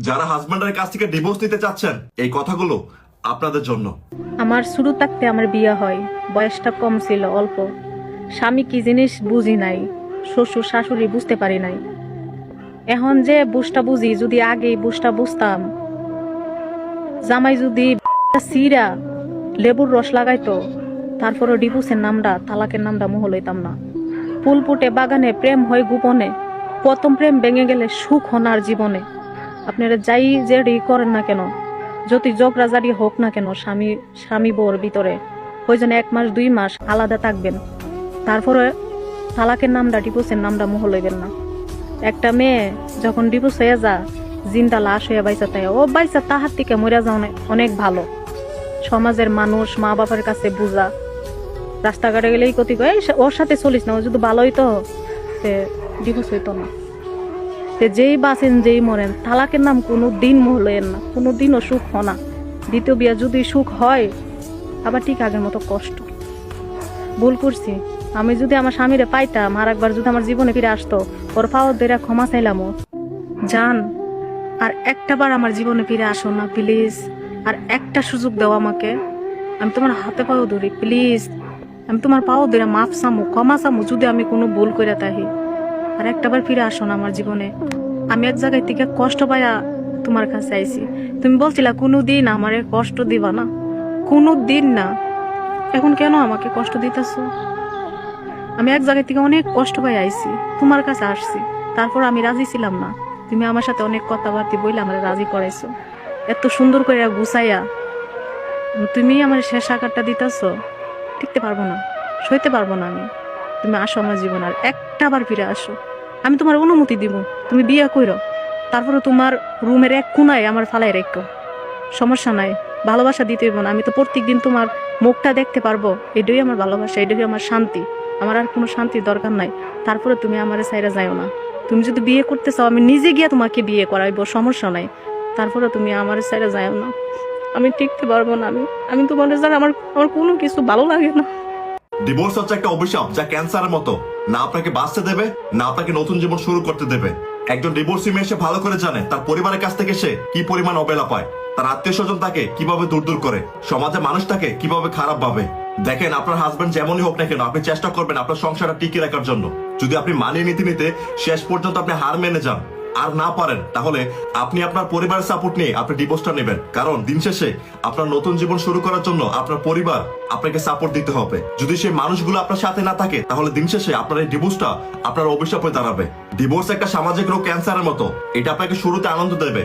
যারা হাজবেন্ডের কাছ থেকে ডিভোর্স নিতে চাচ্ছেন, এই কথাগুলো আপনাদের জন্য। আমার শুরু থাকতে আমার বিয়ে হয়, বয়সটা কম ছিল, অল্প। স্বামী কি জিনিস বুঝি নাই, শ্বশুর শাশুড়ি বুঝতে পারি নাই। এখন যে বুঝটা বুঝি, যদি আগেই বুঝটা বুঝতাম, জামাই যদি সিরা লেবুর রস লাগাইতো, তারপরে ডিভোর্সের নামটা, তালাকের নামটা মোহ লইতাম না। ফুল ফুটে বাগানে, প্রেম হয় গোপনে, প্রথম প্রেম ভেঙে গেলে সুখ হনার জীবনে। আপনারা যাই যে করেন না কেন, যতই জগরাজারি হোক না কেন, স্বামী বউর ভিতরে ওই জন্য 1 মাস 2 মাস আলাদা থাকবেন। তারপরে তালাকের নামটা, ডিভোর্সের নামটা মোহ লইবেন না। একটা মেয়ে যখন ডিভোর্স হয়ে যা, জিন্দা লাশ হয়ে বাইসা তাই, ও বাইসা তাহার থেকে মরে যাওয়া অনেক ভালো। সমাজের মানুষ, মা বাবার কাছে বুঝা, রাস্তাঘাটে গেলেই কতি কয় ওর সাথে চলিস না, ও যদি ভালো হইতো ডিভোর্স হইতো না। যেই বাঁচেন যেই মরেন, তালাকের নাম কোনো দিন মোহ লইেন না, কোনো দিনও সুখ হয় না। দ্বিতীয় বিয়া যদি সুখ হয়, আবার ঠিক আগের মতো কষ্ট। ভুল করছি, আমি যদি আমার স্বামীরে পাইতাম, আর একবার যদি আমার জীবনে ফিরে আসতো, ওর পাওয়ার ধরে ক্ষমা চাইলাম। জান, আর একটাবার আমার জীবনে ফিরে আসো না প্লিজ, আর একটা সুযোগ দাও আমাকে। আমি তোমার হাতে পাও ধরি প্লিজ, আমি তোমার পাও ধরে মাফ চামু, ক্ষমা চামু যদি আমি কোনো ভুল করে থাকি। আর একটাবার ফিরে আসো না আমার জীবনে। আমি এক জায়গায় থেকে কষ্ট পাইয়া তোমার কাছে আইছি, তুমি বলছিলা কোনোদিন আমারে কষ্ট দিবা না, কোনো দিন না। এখন কেন আমাকে কষ্ট দিতেছো? আমি এক জায়গা থেকে অনেক কষ্ট পাই আইছি, তোমার কাছে আসছি, তারপর আমি রাজি ছিলাম না। তুমি আমার সাথে অনেক কথাবার্তা বইলে আমার রাজি করাইছো, এত সুন্দর করে গুছাইয়া। তুমি আমার শেষ আকারটা দিতেছো, টিকতে পারবো না, সইতে পারবো না আমি। তুমি আসো আমার জীবন, আর একটা বার ফিরে আসো। আমি তোমার অনুমতি দিব, তুমি বিয়ে করো, তারপরে তোমার রুমের এক কোনায় আমার ফালাই রেখো, সমস্যা নাই। ভালোবাসা দিতে হইব না, আমি তো প্রত্যেকদিন তোমার মুখটা দেখতে পারবো, এটাই আমার ভালোবাসা, এটাই আমার শান্তি। আমার আর কোনো শান্তির দরকার নাই। তারপরে তুমি আমার সাইরা যাইও না। তুমি যদি বিয়ে করতে চাও, আমি নিজে গিয়ে তোমাকে বিয়ে করাইবো, সমস্যা নাই। তারপরে তুমি আমার সাইরা যাইও না, আমি টিকতে পারবো না। আমি তোমার জানা, আমার কোনো কিছু ভালো লাগে না। ডিভোর্স হচ্ছে একটা অভিশাপ, যা ক্যান্সারের মতো, না আপনাকে বাঁচতে দেবে, না আপনাকে নতুন জীবন শুরু করতে দেবে। একজন ডিভোর্সি মেয়ে সে ভালো করে জানে তার পরিবারের কাছ থেকে সে কি পরিমাণ অবহেলা পায়, তার আত্মীয় স্বজন তাকে কিভাবে দূর করে, সমাজে মানুষ তাকে কিভাবে খারাপ ভাবে। দেখেন, আপনার হাজবেন্ড যেমনই হোক না কেন, আপনি চেষ্টা করবেন আপনার সংসারটা টিকিয়ে রাখার জন্য। যদি আপনি মানিয়ে নিতে নিতে শেষ পর্যন্ত আপনি হার মেনে যান, আর না পারেন, তাহলে আপনি আপনার পরিবারের সাপোর্ট নিয়ে আপনি ডিভোর্সটা নেবেন। কারণ দিন শেষে আপনার নতুন জীবন শুরু করার জন্য আপনার পরিবার আপনাকে সাপোর্ট দিতে হবে। যদি সেই মানুষগুলো আপনার সাথে না থাকে, তাহলে দিন শেষে আপনার এই ডিভোর্সটা আপনার অভিশাপ হয়ে দাঁড়াবে। ডিভোর্স একটা সামাজিক রোগ, ক্যান্সারের মতো। এটা আপনাকে শুরুতে আনন্দ দেবে,